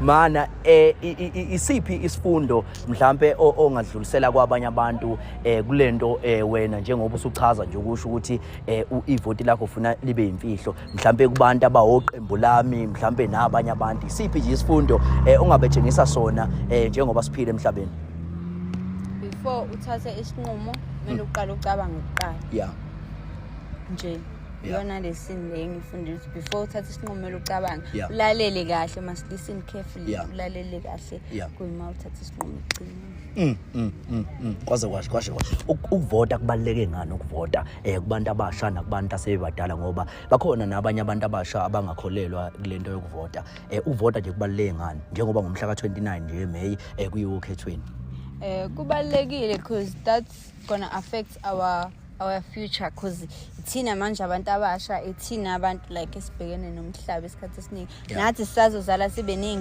Mana isiphi isifundo mhlambe ongadlulisela kwabanye abantu kulento wena njengoba usuchaza nje ukusho ukuthi ivoti lakho ufuna libe imfihlo mhlambe kubantu abawoqembu lami mhlambe nabanye abantu isiphi nje isifundo ongabetshengisa sona njengoba siphile emhlabeni before uthathe isinqumo kumele uqale ucabange kuqala yeah nje yona lesini le ngifundile before uthatha isinqumo kumele ucabange Yeah. ulalele kahle must listen carefully Yeah. ulalele kahle Yeah. kuyima uthatha isinqumo ucina kwaze kwashe ukuvota kubaluleke ngani ukuvota kubantu abasha nakubantu asebadala ngoba bakhona nabanye abantu abasha abangakholelwa kulento yokuvota uvota nje kubaluleke ngani njengoba ngomhla ka29 nje May kuyiwo ukhethweni kubalulekile because that's gonna affect our future because ithina manje abantu abasha ithina abantu like esibhekene nomhlaba esikhathi esiningi nathi sisazozala sibe